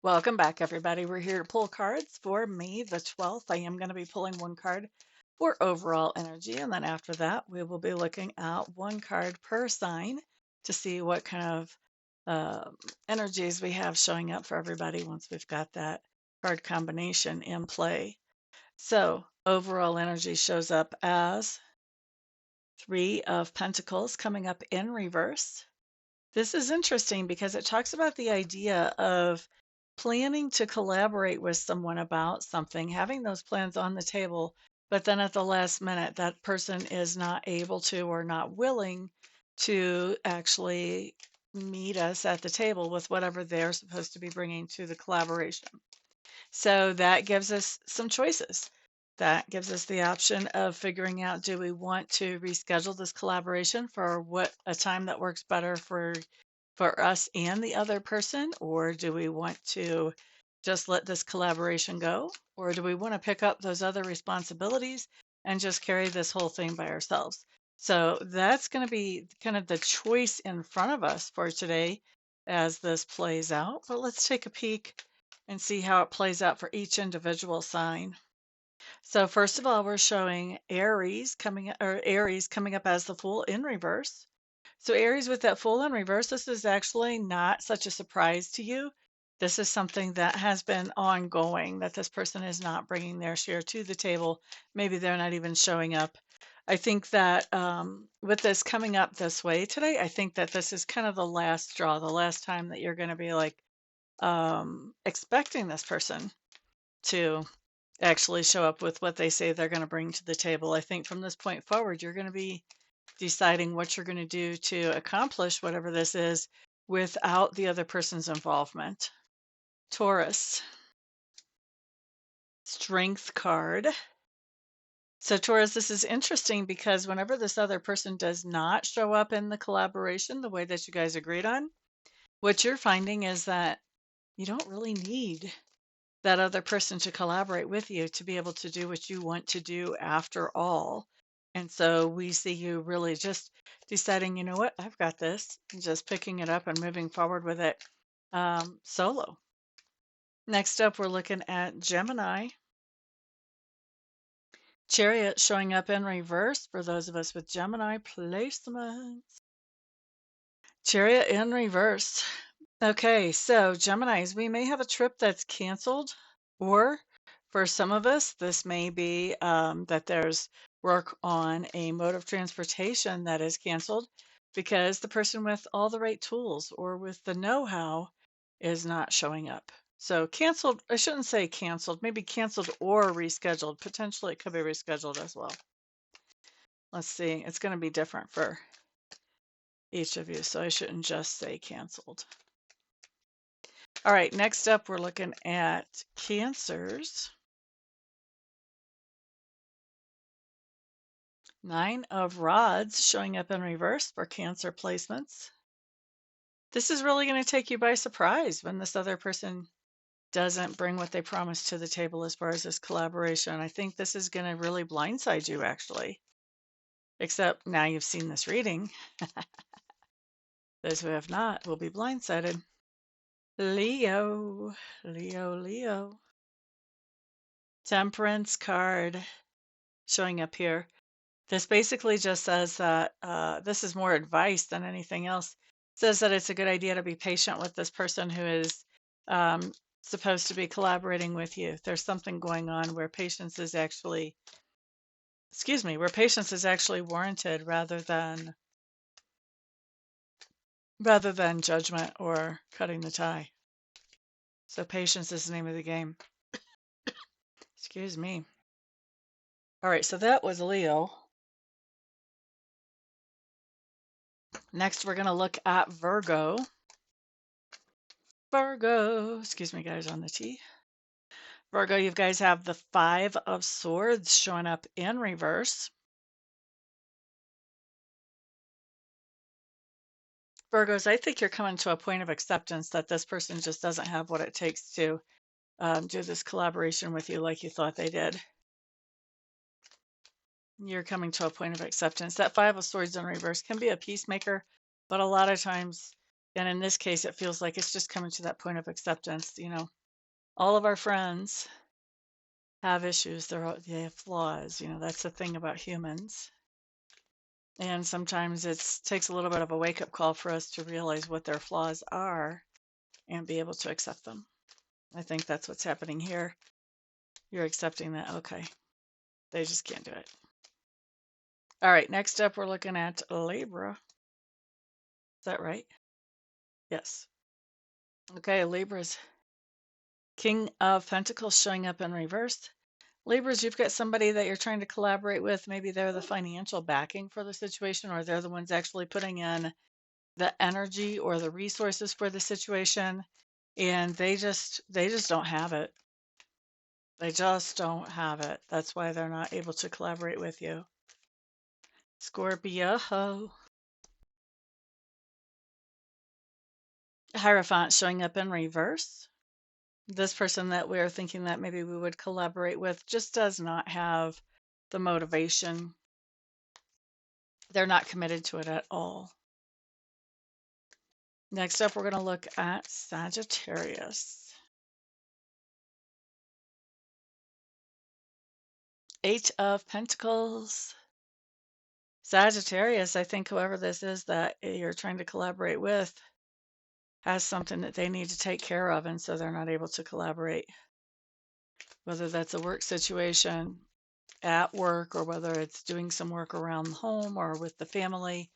Welcome back, everybody. We're here to pull cards for May the 12th. I am going to be pulling one card for overall energy, and then after that, we will be looking at one card per sign to see what kind of energies we have showing up for everybody once we've got that card combination in play. So, overall energy shows up as Three of Pentacles coming up in reverse. This is interesting because it talks about the idea of planning to collaborate with someone about something, having those plans on the table, but then at the last minute, that person is not able to or not willing to actually meet us at the table with whatever they're supposed to be bringing to the collaboration. So that gives us some choices. That gives us the option of figuring out, do we want to reschedule this collaboration for what a time that works better for us and the other person, or do we want to just let this collaboration go, or do we want to pick up those other responsibilities and just carry this whole thing by ourselves? So that's going to be kind of the choice in front of us for today as this plays out. But let's take a peek and see how it plays out for each individual sign. So first of all, we're showing Aries coming up as the Fool in reverse. So Aries with that Fool in reverse, this is actually not such a surprise to you. This is something that has been ongoing, that this person is not bringing their share to the table. Maybe they're not even showing up. I think that with this coming up this way today, I think that this is kind of the last straw, the last time that you're going to be like expecting this person to actually show up with what they say they're going to bring to the table. I think from this point forward, you're going to be deciding what you're going to do to accomplish whatever this is without the other person's involvement. Taurus, Strength card. So, Taurus, this is interesting because whenever this other person does not show up in the collaboration the way that you guys agreed on, what you're finding is that you don't really need that other person to collaborate with you to be able to do what you want to do after all. And so we see you really just deciding, you know what, I've got this, and just picking it up and moving forward with it solo. Next up, we're looking at Gemini. Chariot showing up in reverse for those of us with Gemini placements. Chariot in reverse. Okay, so Geminis, we may have a trip that's canceled, or for some of us, this may be that there's work on a mode of transportation that is canceled because the person with all the right tools or with the know-how is not showing up. So canceled, I shouldn't say canceled, maybe canceled or rescheduled. Potentially it could be rescheduled as well. Let's see, it's going to be different for each of you, so I shouldn't just say canceled. All right, next up, we're looking at Cancers. Nine of Rods showing up in reverse for Cancer placements. This is really going to take you by surprise when this other person doesn't bring what they promised to the table as far as this collaboration. I think this is going to really blindside you, actually. Except now you've seen this reading. Those who have not will be blindsided. Leo, Leo, Leo. Temperance card showing up here. This basically just says that this is more advice than anything else. It says that it's a good idea to be patient with this person who is supposed to be collaborating with you. There's something going on where patience is actually, where patience is actually warranted rather than judgment or cutting the tie. So patience is the name of the game. Excuse me. All right, so that was Leo. Next, we're going to look at Virgo. Virgo, excuse me, guys, on the T. Virgo, you guys have the Five of Swords showing up in reverse. Virgos, I think you're coming to a point of acceptance that this person just doesn't have what it takes to do this collaboration with you like you thought they did. You're coming to a point of acceptance. That Five of Swords in reverse can be a peacemaker, but a lot of times And in this case, it feels like it's just coming to that point of acceptance. You know, all of our friends have issues. They have flaws. You know, that's the thing about humans. And sometimes it takes a little bit of a wake-up call for us to realize what their flaws are and be able to accept them. I think that's what's happening here. You're accepting that, okay, they just can't do it. All right, next up, we're looking at Libra. Is that right? Yes. Okay, Libra's King of Pentacles showing up in reverse. Libras, you've got somebody that you're trying to collaborate with. Maybe they're the financial backing for the situation, or they're the ones actually putting in the energy or the resources for the situation, and they just don't have it. They just don't have it. That's why they're not able to collaborate with you. Scorpio. Hierophant showing up in reverse. This person that we're thinking that maybe we would collaborate with just does not have the motivation. They're not committed to it at all. Next up, we're going to look at Sagittarius. 8 of Pentacles. Sagittarius, I think whoever this is that you're trying to collaborate with has something that they need to take care of, and so they're not able to collaborate. Whether that's a work situation at work, or whether it's doing some work around the home or with the family,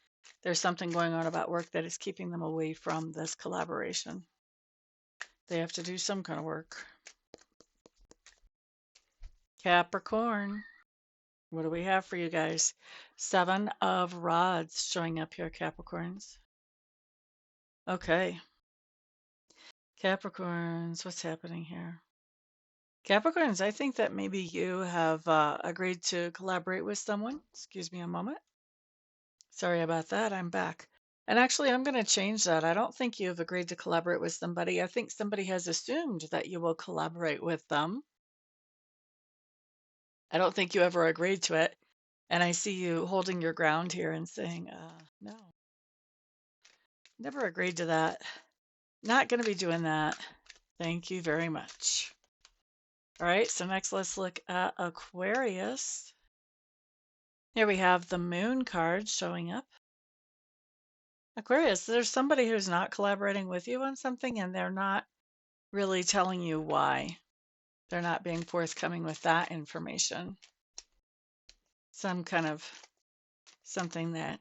there's something going on about work that is keeping them away from this collaboration. They have to do some kind of work. Capricorn. What do we have for you guys? 7 of Rods showing up here, Capricorns. Okay. Capricorns, what's happening here? Capricorns, I think that maybe you have agreed to collaborate with someone. Excuse me a moment. Sorry about that. I'm back. And actually, I'm going to change that. I don't think you've agreed to collaborate with somebody. I think somebody has assumed that you will collaborate with them. I don't think you ever agreed to it. And I see you holding your ground here and saying, no, never agreed to that. Not going to be doing that. Thank you very much. All right, so next let's look at Aquarius. Here we have the Moon card showing up. Aquarius, there's somebody who's not collaborating with you on something, and they're not really telling you why. They're not being forthcoming with that information. Some kind of something that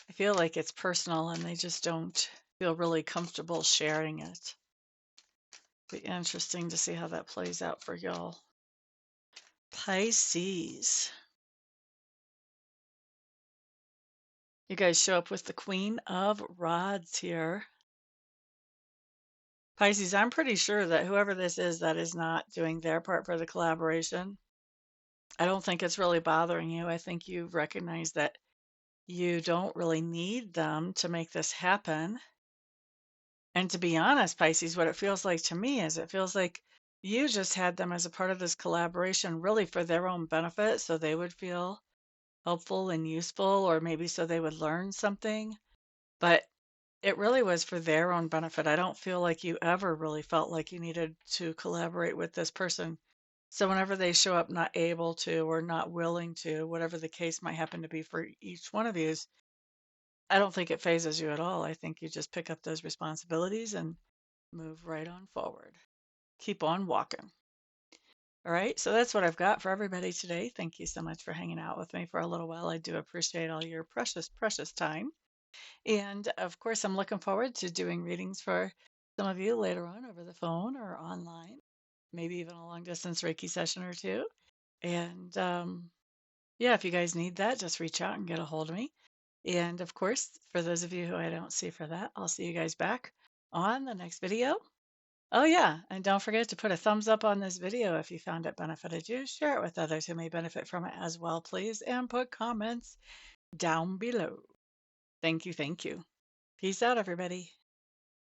I feel like it's personal, and they just don't feel really comfortable sharing it. Be interesting to see how that plays out for y'all. Pisces. You guys show up with the Queen of Rods here. Pisces, I'm pretty sure that whoever this is that is not doing their part for the collaboration, I don't think it's really bothering you. I think you recognize that you don't really need them to make this happen. And to be honest, Pisces, what it feels like to me is it feels like you just had them as a part of this collaboration really for their own benefit, so they would feel helpful and useful, or maybe so they would learn something. But it really was for their own benefit. I don't feel like you ever really felt like you needed to collaborate with this person. So whenever they show up not able to or not willing to, whatever the case might happen to be for each one of you, I don't think it phases you at all. I think you just pick up those responsibilities and move right on forward. Keep on walking. All right, so that's what I've got for everybody today. Thank you so much for hanging out with me for a little while. I do appreciate all your precious, precious time. And of course, I'm looking forward to doing readings for some of you later on over the phone or online, maybe even a long distance Reiki session or two. And yeah, if you guys need that, just reach out and get a hold of me. And of course, for those of you who I don't see for that, I'll see you guys back on the next video. Oh yeah, and don't forget to put a thumbs up on this video if you found it benefited you. Share it with others who may benefit from it as well, please. And put comments down below. Thank you, thank you. Peace out, everybody.